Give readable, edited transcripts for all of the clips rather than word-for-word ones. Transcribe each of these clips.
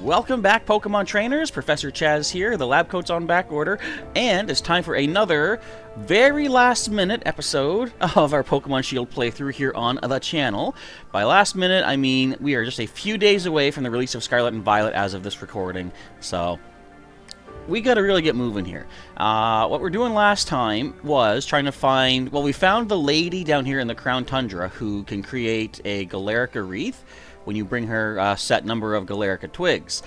Welcome back, Pokemon Trainers. Professor Chaz here. The lab coat's on back order, and it's time for another very last-minute episode of our Pokemon Shield playthrough here on the channel. By last minute, I mean we are just a few days away from the release of Scarlet and Violet as of this recording, so we gotta really get moving here. What we're doing last time was trying to find... Well, we found the lady down here in the Crown Tundra who can create a Galarica wreath when you bring her set number of Galarica Twigs.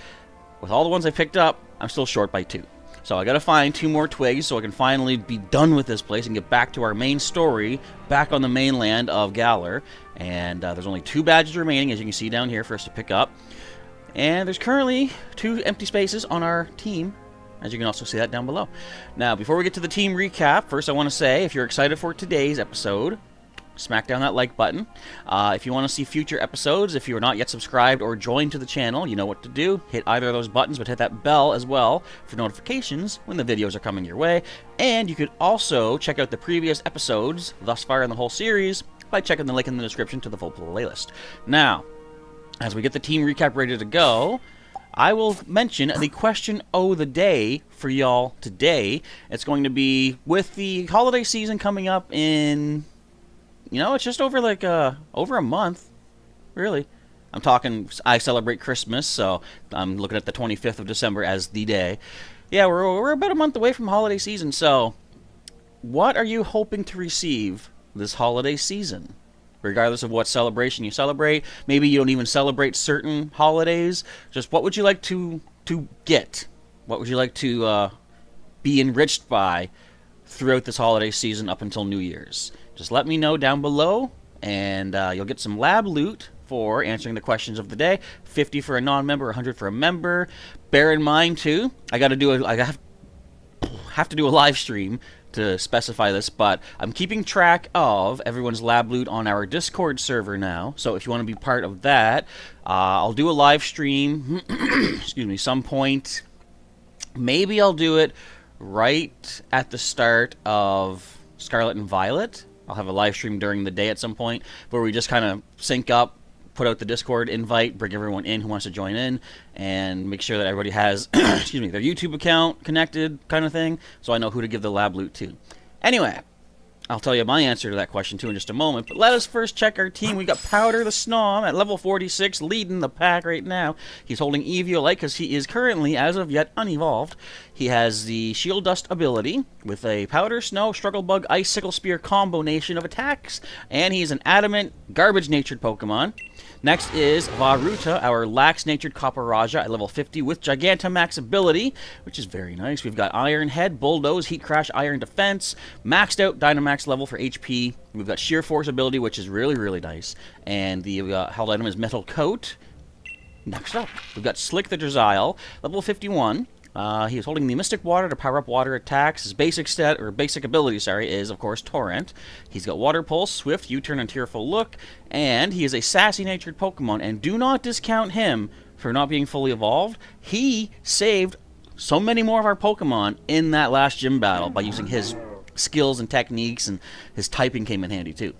With all the ones I picked up, I'm still short by 2. So I gotta find 2 more Twigs so I can finally be done with this place and get back to our main story, back on the mainland of Galar. And there's only 2 badges remaining, as you can see down here, for us to pick up. And there's currently 2 empty spaces on our team, as you can also see that down below. Now, before we get to the team recap, first I want to say, if you're excited for today's episode, smack down that like button. If you want to see future episodes, if you are not yet subscribed or joined to the channel, you know what to do. Hit either of those buttons, but hit that bell as well for notifications when the videos are coming your way. And you could also check out the previous episodes thus far in the whole series by checking the link in the description to the full playlist. Now, as we get the team recap ready to go, I will mention the question of the day for y'all today. It's going to be, with the holiday season coming up in... You know, it's just over like over a month, really. I'm talking, I celebrate Christmas, so I'm looking at the 25th of December as the day. Yeah, we're about a month away from holiday season, so what are you hoping to receive this holiday season? Regardless of what celebration you celebrate, maybe you don't even celebrate certain holidays. Just what would you like to get? What would you like to be enriched by throughout this holiday season up until New Year's? Just let me know down below, and you'll get some lab loot for answering the questions of the day. 50 for a non-member, 100 for a member. Bear in mind too, I have to do a live stream to specify this, but I'm keeping track of everyone's lab loot on our Discord server now. So if you want to be part of that, I'll do a live stream. Excuse me, some point. Maybe I'll do it right at the start of Scarlet and Violet. I'll have a live stream during the day at some point where we just kind of sync up, put out the Discord invite, bring everyone in who wants to join in, and make sure that everybody has excuse me, their YouTube account connected, kind of thing, so I know who to give the lab loot to. Anyway, I'll tell you my answer to that question too in just a moment, but let us first check our team. We got Powder the Snom at level 46, leading the pack right now. He's holding Eviolite because he is currently, as of yet, unevolved. He has the Shield Dust ability with a Powder, Snow, Struggle Bug, Ice, Sickle Spear combination of attacks, and he's an Adamant, garbage-natured Pokemon. Next is Varuta, our lax-natured Copperajah at level 50 with Gigantamax ability, which is very nice. We've got Iron Head, Bulldoze, Heat Crash, Iron Defense, maxed out Dynamax level for HP. We've got Sheer Force ability, which is really, really nice. And the held item is Metal Coat. Next up, we've got Slick the Drizzile, level 51. He is holding the Mystic Water to power up water attacks. His basic ability, is of course Torrent. He's got Water Pulse, Swift, U-Turn, and Tearful Look, and he is a sassy-natured Pokemon. And do not discount him for not being fully evolved. He saved so many more of our Pokemon in that last gym battle by using his skills and techniques, and his typing came in handy too.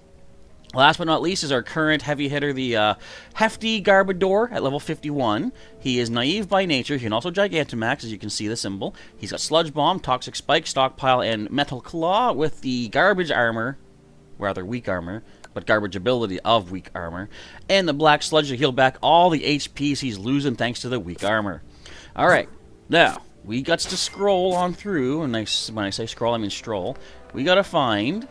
Last but not least is our current heavy hitter, the hefty Garbodor at level 51. He is naive by nature. He can also Gigantamax, as you can see the symbol. He's got Sludge Bomb, Toxic Spike, Stockpile, and Metal Claw with the garbage armor, rather weak armor, but garbage ability of weak armor, and the Black Sludge to heal back all the HPs he's losing thanks to the weak armor. Alright, now, we got to scroll on through, and when I say scroll, I mean stroll. We gotta find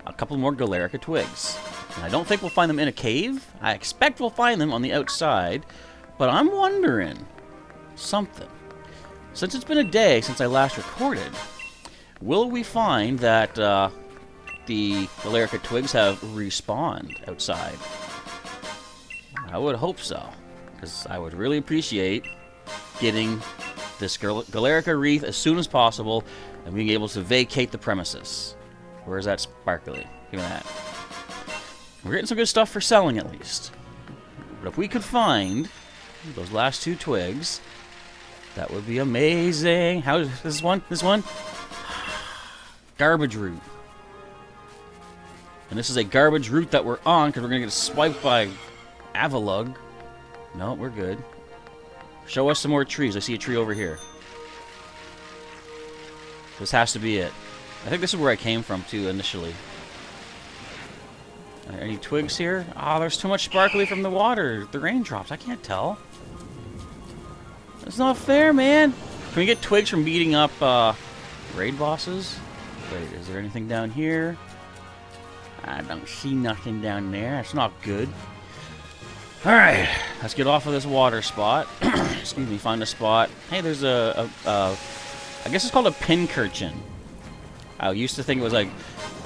a couple more Galarica Twigs. And I don't think we'll find them in a cave. I expect we'll find them on the outside, but I'm wondering something. Since it's been a day since I last recorded, will we find that the Galarica Twigs have respawned outside? I would hope so, because I would really appreciate getting this Galarica wreath as soon as possible and being able to vacate the premises. Where's that sparkly? Give me that. We're getting some good stuff for selling, at least. But if we could find those last 2 Twigs, that would be amazing. How is this one? This one? Garbage route. And this is a garbage route that we're on, because we're going to get swiped by Avalugg. No, we're good. Show us some more trees. I see a tree over here. This has to be it. I think this is where I came from, too, initially. Are there any twigs here? Oh, there's too much sparkly from the water. The raindrops. I can't tell. That's not fair, man. Can we get twigs from beating up raid bosses? Wait, is there anything down here? I don't see nothing down there. That's not good. Alright, let's get off of this water spot. Excuse me, find a spot. Hey, there's I guess it's called a pincurchin. I used to think it was like...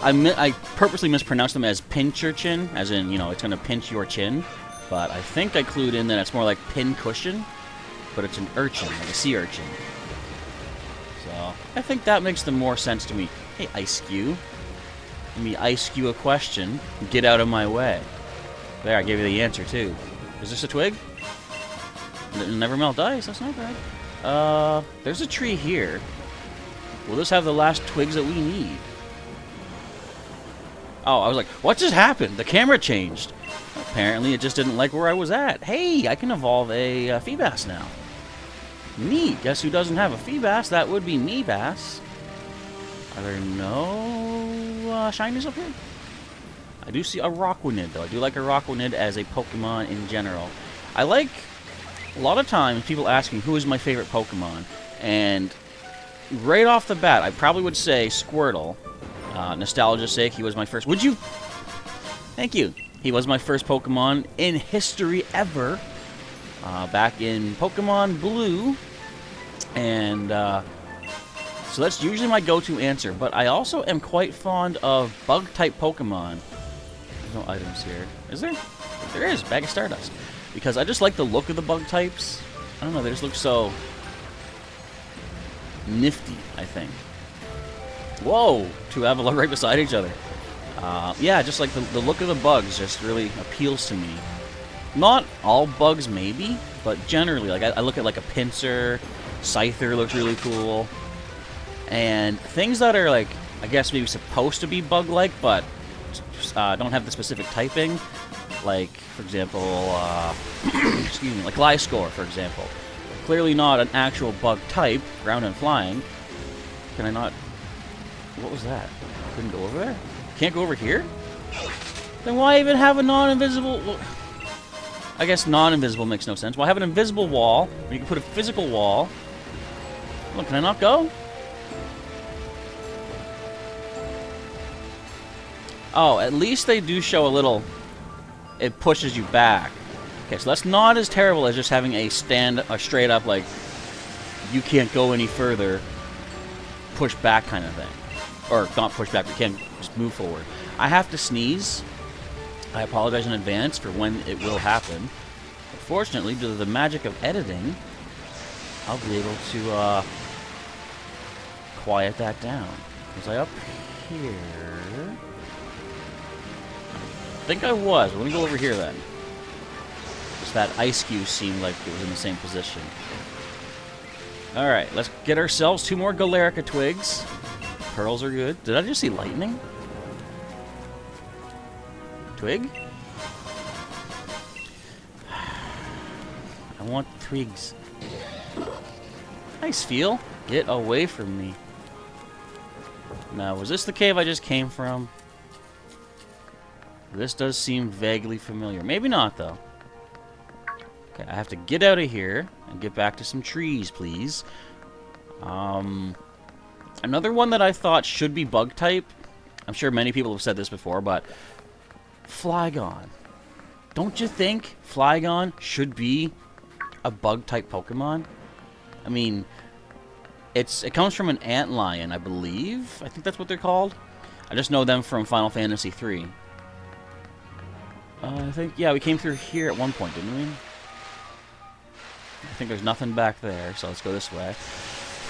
I purposely mispronounced them as pincurchin, as in, you know, it's going to pinch your chin. But I think I clued in that it's more like pincushion, but it's an urchin, like a sea urchin. So, I think that makes the more sense to me. Hey, Ice Cube. Let me ice you a question. Get out of my way. There, I gave you the answer, too. Is this a twig? It'll never melt ice. That's not bad. There's a tree here. Will this have the last twigs that we need? Oh, I was like, what just happened? The camera changed. Apparently, it just didn't like where I was at. Hey, I can evolve a Feebas now. Neat. Guess who doesn't have a Feebas? That would be me, Bass. Are there no shinies up here? I do see a Rockwanid, though. I do like a Rockwanid as a Pokemon in general. I like... A lot of times, people ask me, who is my favorite Pokemon? And right off the bat, I probably would say Squirtle. Nostalgia's sake, he was my first... Would you... Thank you. He was my first Pokemon in history ever. Back in Pokemon Blue. And, so that's usually my go-to answer. But I also am quite fond of Bug-type Pokemon. There's no items here. Is there? There is. Bag of Stardust. Because I just like the look of the bug types. I don't know, they just look so nifty, I think. Whoa! Two Avalon right beside each other. Yeah, just like the look of the bugs just really appeals to me. Not all bugs, maybe, but generally, like I look at like a Pinsir, Scyther looks really cool. And things that are like, I guess maybe supposed to be bug-like, but don't have the specific typing. Like, for example, excuse me, like Gliscor, for example. Clearly not an actual bug type, ground and flying. Can I not... What was that? Couldn't go over there? Can't go over here? Then why even have a non-invisible... Well, I guess non-invisible makes no sense. Why have an invisible wall when you can put a physical wall? Look, can I not go? Oh, at least they do show a little... It pushes you back. Okay, so that's not as terrible as just having a straight up, like, you can't go any further, push back kind of thing. Or not push back, but you can't just move forward. I have to sneeze. I apologize in advance for when it will happen. But fortunately, due to the magic of editing, I'll be able to quiet that down. Was I up here? I think I was. Let me go over here then. Just that ice cube seemed like it was in the same position. Alright, let's get ourselves 2 more Galarica twigs. Pearls are good. Did I just see lightning? Twig? I want twigs. Nice feel. Get away from me. Now, was this the cave I just came from? This does seem vaguely familiar. Maybe not, though. Okay, I have to get out of here and get back to some trees, please. Another one that I thought should be bug-type. I'm sure many people have said this before, but... Flygon. Don't you think Flygon should be a bug-type Pokemon? I mean, it comes from an antlion, I believe. I think that's what they're called. I just know them from Final Fantasy III. I think, yeah, we came through here at one point, didn't we? I think there's nothing back there, so let's go this way.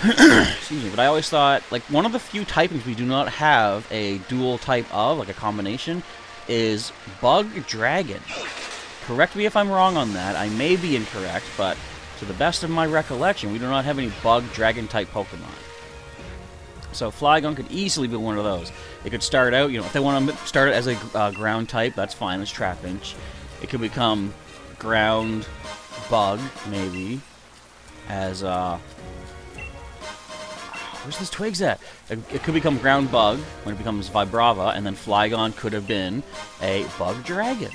Excuse me, but I always thought, like, one of the few typings we do not have a dual type of, like a combination, is Bug-Dragon. Correct me if I'm wrong on that. I may be incorrect, but to the best of my recollection, we do not have any Bug-Dragon type Pokemon. So Flygon could easily be one of those. It could start out, you know, if they want to start it as a ground type, that's fine, it's Trapinch. It could become ground bug, maybe. as where's this Twigs at? It could become Ground Bug when it becomes Vibrava, and then Flygon could have been a Bug Dragon,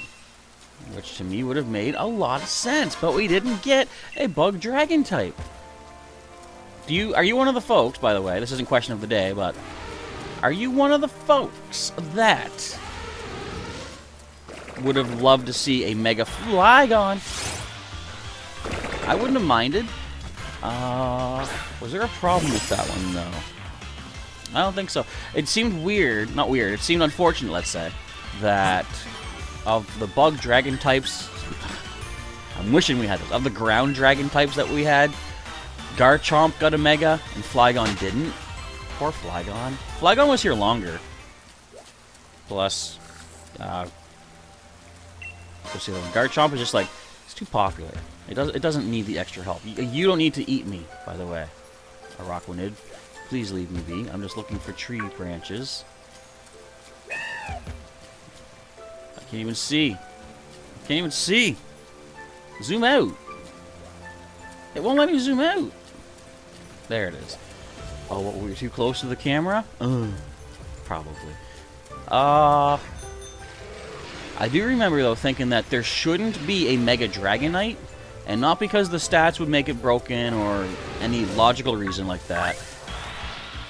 which to me would have made a lot of sense, but we didn't get a Bug Dragon type. Are you one of the folks, by the way, this isn't question of the day, but are you one of the folks that would have loved to see a Mega Flygon? I wouldn't have minded. Was there a problem with that one, though? I don't think so. It seemed weird, not weird, it seemed unfortunate, let's say, that of the Bug Dragon types, I'm wishing we had those, of the Ground Dragon types that we had, Garchomp got a Mega, and Flygon didn't. Poor Flygon. Flygon was here longer. Plus, Garchomp is just like, it's too popular. It doesn't need the extra help. You don't need to eat me, by the way. Araquanid, please leave me be. I'm just looking for tree branches. I can't even see. I can't even see. Zoom out. It won't let me zoom out. There it is. Oh, what, were we too close to the camera? Probably. I do remember, though, thinking that there shouldn't be a Mega Dragonite, and not because the stats would make it broken or any logical reason like that.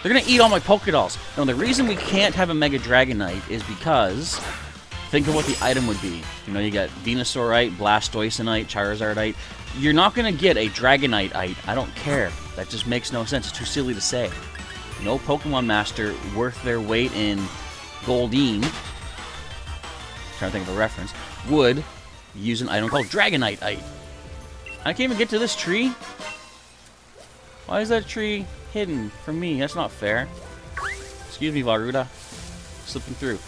They're gonna eat all my Pokédolls. No, the reason we can't have a Mega Dragonite is because, think of what the item would be. You know, you got Venusaurite, Blastoisinite, Charizardite. You're not gonna get a Dragonite-ite. I don't care. That just makes no sense. It's too silly to say. No Pokemon Master worth their weight in Goldeen, trying to think of a reference, would use an item called Dragonite-ite. I can't even get to this tree. Why is that tree hidden from me? That's not fair. Excuse me, Varuda. Slipping through.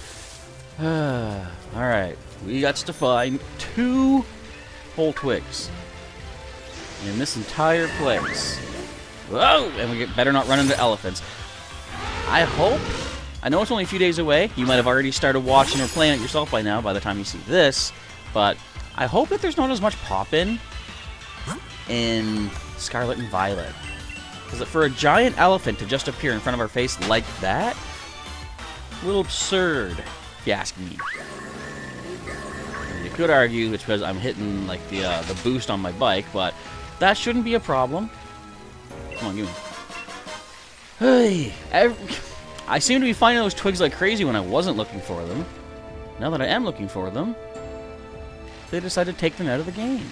Alright. We got to find 2 whole Twigs in this entire place. Whoa! And we better not run into elephants. I hope... I know it's only a few days away. You might have already started watching or playing it yourself by now by the time you see this. But I hope that there's not as much pop-in in Scarlet and Violet. Because for a giant elephant to just appear in front of our face like that, a little absurd, if you ask me. And you could argue it's because I'm hitting like the boost on my bike, but that shouldn't be a problem. Come on, give me. Hey, I seem to be finding those Twigs like crazy when I wasn't looking for them. Now that I am looking for them, they decide to take them out of the game.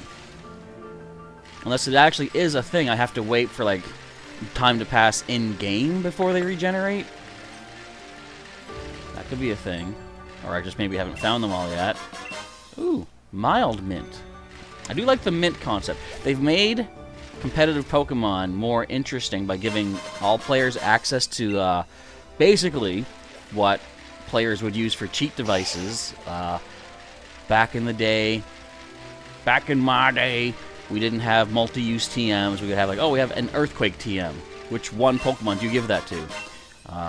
Unless it actually is a thing, I have to wait for, like, time to pass in-game before they regenerate. That could be a thing. Or I just maybe haven't found them all yet. Ooh, mild mint. I do like the mint concept. They've made competitive Pokemon more interesting by giving all players access to, basically what players would use for cheat devices. Back in the day, back in my day, we didn't have multi-use TMs. We could have like, oh, we have an Earthquake TM. Which one Pokemon do you give that to?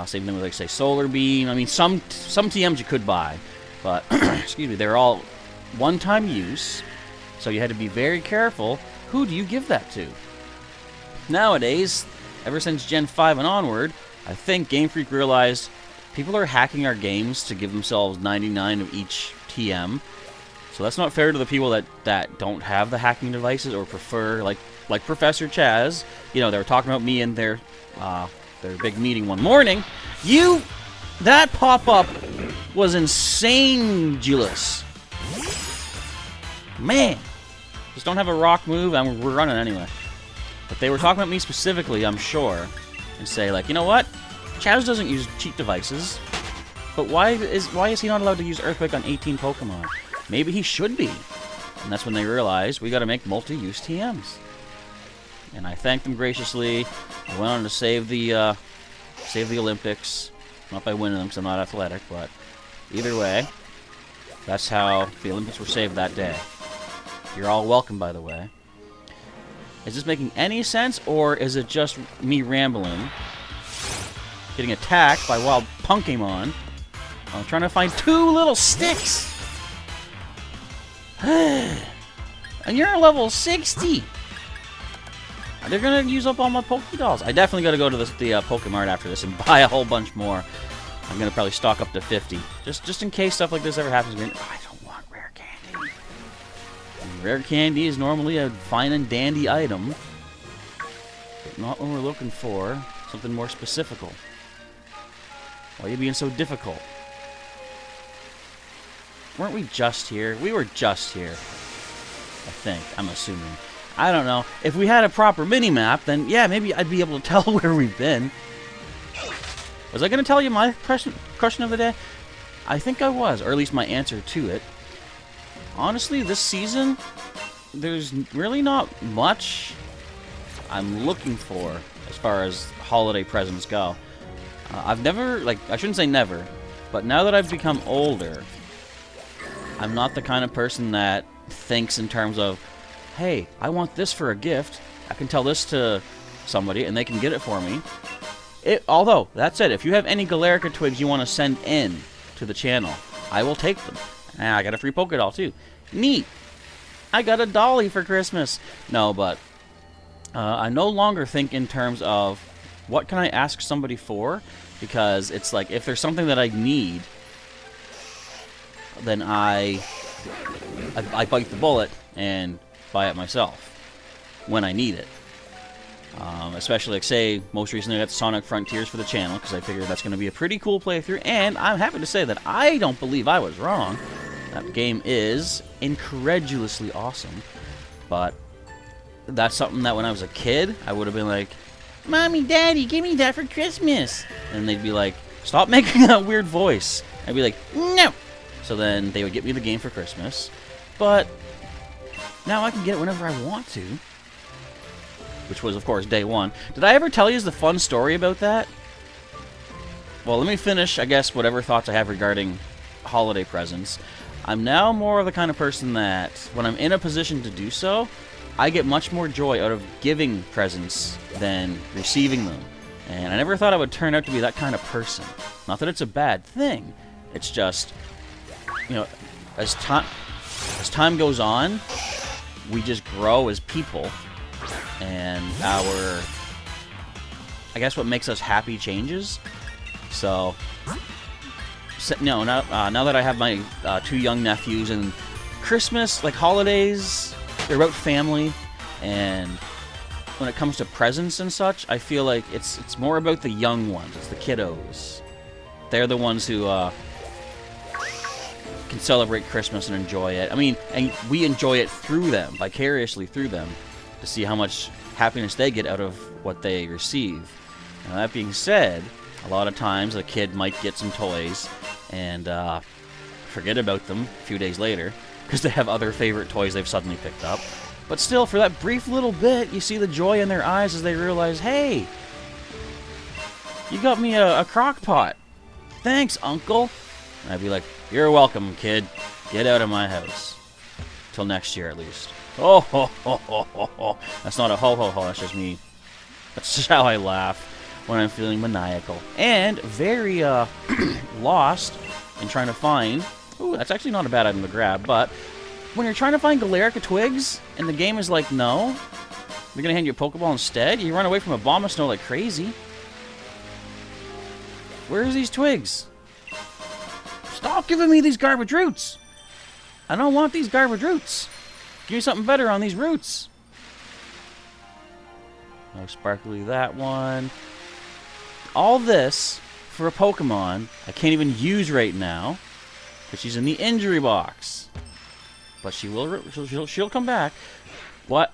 Same thing with, like, say, Solar Beam. I mean, some TMs you could buy, but excuse me, they're all one-time use. So you had to be very careful. Who do you give that to? Nowadays, ever since Gen 5 and onward, I think Game Freak realized people are hacking our games to give themselves 99 of each TM. So that's not fair to the people that don't have the hacking devices or prefer, like Professor Chaz. You know, they were talking about me in their big meeting one morning. That pop-up was insane-julous. Man. Just don't have a rock move, and we're running anyway. But they were talking about me specifically, I'm sure, and say, like, you know what? Chaz doesn't use cheat devices, but why is he not allowed to use Earthquake on 18 Pokemon? Maybe he should be. And that's when they realized we got to make multi-use TMs. And I thanked them graciously. I went on to save the Olympics, not by winning them because I'm not athletic, but either way, that's how the Olympics were saved that day. You're all welcome, by the way. Is this making any sense, or is it just me rambling? Getting attacked by wild Punkemon. I'm trying to find 2 little sticks! And you're level 60! They're gonna use up all my Pokédolls. I definitely gotta go to the Pokemart after this and buy a whole bunch more. I'm gonna probably stock up to 50. Just in case stuff like this ever happens again. I don't want rare candy. And rare candy is normally a fine and dandy item. But not when we're looking for something more specifical. Why are you being so difficult? Weren't we just here? We were just here. I think. I'm assuming. I don't know. If we had a proper mini-map, then yeah, maybe I'd be able to tell where we've been. Was I going to tell you my question of the day? I think I was, or at least my answer to it. Honestly, this season, there's really not much I'm looking for as far as holiday presents go. I've never, like, I shouldn't say never, but now that I've become older, I'm not the kind of person that thinks in terms of, hey, I want this for a gift. I can tell this to somebody and they can get it for me. Although, that said, if you have any Galarica Twigs you want to send in to the channel, I will take them. I got a free Pokédoll too. Neat! I got a dolly for Christmas! No, but I no longer think in terms of what can I ask somebody for, because it's like, if there's something that I need, then I bite the bullet and buy it myself when I need it. Especially, like, say, most recently I got Sonic Frontiers for the channel, because I figured that's going to be a pretty cool playthrough, and I'm happy to say that I don't believe I was wrong. That game is incredulously awesome, but that's something that when I was a kid, I would have been like, Mommy, Daddy, give me that for Christmas! And they'd be like, stop making that weird voice. I'd be like, no! So then they would get me the game for Christmas, but now I can get it whenever I want to. Which was, of course, day one. Did I ever tell you the fun story about that? Well, let me finish, I guess, whatever thoughts I have regarding holiday presents. I'm now more of the kind of person that, when I'm in a position to do so, I get much more joy out of giving presents than receiving them. And I never thought I would turn out to be that kind of person. Not that it's a bad thing. It's just, you know, as time goes on, we just grow as people. And I guess what makes us happy changes. So now that I have my 2 young nephews, and Christmas, like holidays, they're about family, and when it comes to presents and such, I feel like it's more about the young ones. It's the kiddos. They're the ones who can celebrate Christmas and enjoy it. I mean, and we enjoy it through them, vicariously through them, to see how much happiness they get out of what they receive. Now, that being said, a lot of times a kid might get some toys and forget about them a few days later because they have other favorite toys they've suddenly picked up. But still, for that brief little bit, you see the joy in their eyes as they realize, hey, you got me a crock pot. Thanks, Uncle. And I'd be like, you're welcome, kid. Get out of my house. Till next year, at least. Oh, ho, ho, ho, ho, ho. That's not a ho, ho, ho. That's just me. That's just how I laugh when I'm feeling maniacal. And very lost in trying to find... Ooh, that's actually not a bad item to grab, but when you're trying to find Galarica Twigs, and the game is like, no, they're going to hand you a Pokeball instead, you run away from a bomb of snow like crazy. Where's these Twigs? Stop giving me these garbage roots! I don't want these garbage roots! Give me something better on these roots! No sparkly that one. All this for a Pokemon I can't even use right now because she's in the injury box. But she'll come back. What?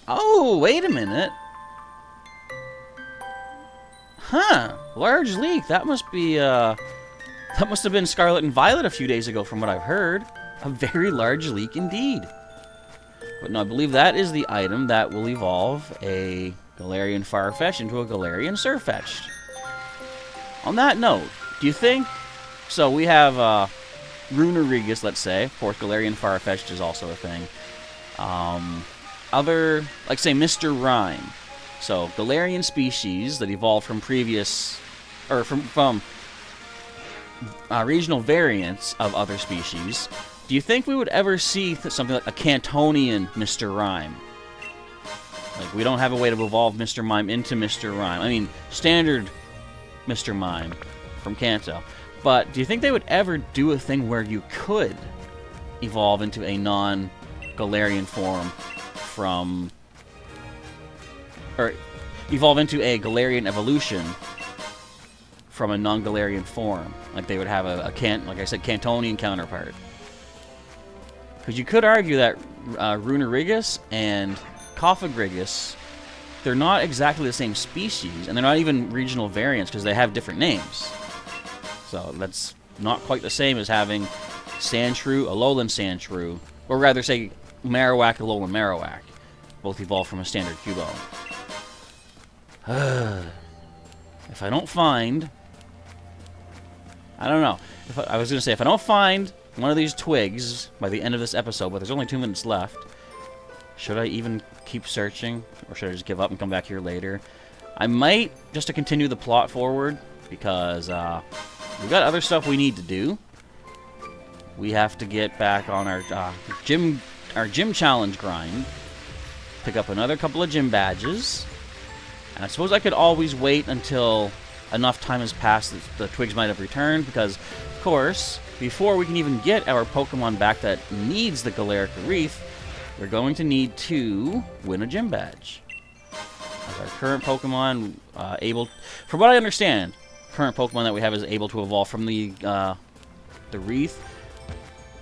Oh, wait a minute. Huh? Large leak. That must be that must have been Scarlet and Violet a few days ago from what I've heard. A very large leak indeed. But no, I believe that is the item that will evolve a Galarian Farfetch into a Galarian Sirfetch'd. On that note, do you think... So we have Runerigus, let's say. Of course, Galarian Farfetch'd is also a thing. Other, like say, Mr. Rhyme. So, Galarian species that evolved from previous... Or from regional variants of other species. Do you think we would ever see something like a Cantonian Mr. Rhyme? Like, we don't have a way to evolve Mr. Mime into Mr. Rhyme. I mean, standard Mr. Mime from Kanto. But do you think they would ever do a thing where you could evolve into a non-Galarian form from... Or evolve into a Galarian evolution from a non-Galarian form? Like they would have like I said, Cantonian counterpart. Because you could argue that Runerigus and Cofagrigus, they're not exactly the same species, and they're not even regional variants because they have different names. So that's not quite the same as having Sandshrew, Alolan Sandshrew, or rather say Marowak, Alolan Marowak, both evolved from a standard Cubone. If I don't find... I don't know. I was going to say, if I don't find one of these Twigs by the end of this episode, but there's only 2 minutes left, should I even keep searching? Or should I just give up and come back here later? I might, just to continue the plot forward, because we've got other stuff we need to do. We have to get back on our gym challenge grind, pick up another couple of gym badges, and I suppose I could always wait until enough time has passed that the Twigs might have returned, because, of course, before we can even get our Pokemon back that needs the Galarica Wreath, we're going to need to win a gym badge. As our current Pokemon from what I understand, current Pokemon that we have is able to evolve from the Wreath.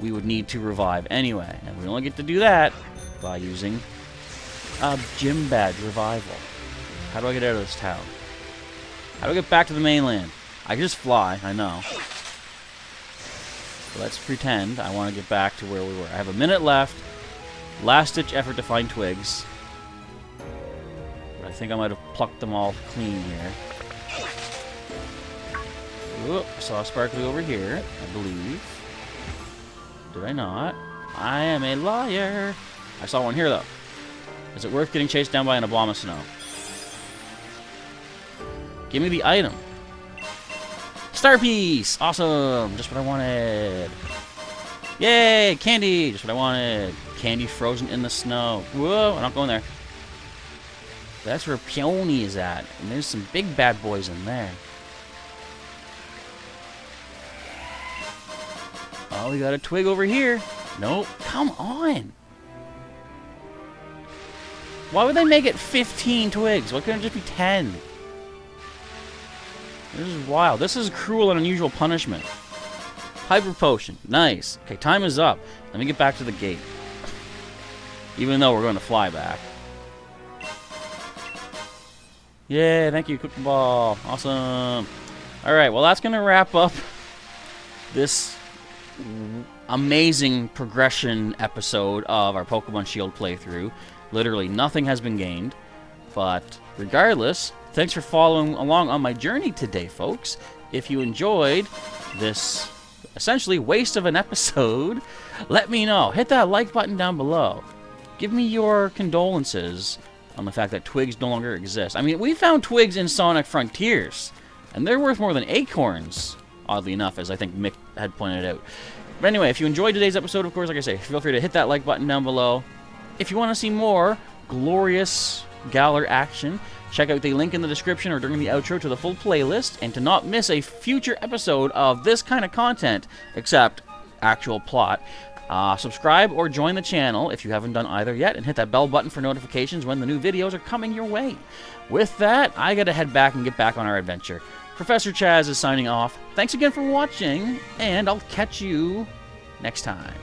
We would need to revive anyway, and we only get to do that by using a gym badge revival. How do I get out of this town? How do I get back to the mainland? I can just fly, I know. So let's pretend I want to get back to where we were. I have a minute left. Last-ditch effort to find Twigs. But I think I might have plucked them all clean here. Whoop, saw a Sparkly over here, I believe. Did I not? I am a liar. I saw one here, though. Is it worth getting chased down by an Abomasnow? Give me the item. Star Piece! Awesome! Just what I wanted. Yay! Candy! Just what I wanted. Candy frozen in the snow. Whoa! I'm not going there. That's where Peony is at. And there's some big bad boys in there. Oh, we got a Twig over here. Nope. Come on! Why would they make it 15 Twigs? Why couldn't it just be 10? This is wild. This is cruel and unusual punishment. Hyper Potion. Nice. Okay, time is up. Let me get back to the gate. Even though we're going to fly back. Yeah, thank you, Cookie Ball. Awesome. Alright, well that's going to wrap up this amazing progression episode of our Pokemon Shield playthrough. Literally nothing has been gained. But regardless, thanks for following along on my journey today, folks. If you enjoyed this essentially waste of an episode, let me know. Hit that like button down below. Give me your condolences on the fact that Twigs no longer exist. I mean, we found Twigs in Sonic Frontiers, and they're worth more than acorns, oddly enough, as I think Mick had pointed out. But anyway, if you enjoyed today's episode, of course, like I say, feel free to hit that like button down below. If you want to see more glorious Galar action, check out the link in the description or during the outro to the full playlist, and to not miss a future episode of this kind of content, except actual plot, subscribe or join the channel if you haven't done either yet, and hit that bell button for notifications when the new videos are coming your way. With that, I gotta head back and get back on our adventure. Professor Chaz is signing off. Thanks again for watching, and I'll catch you next time.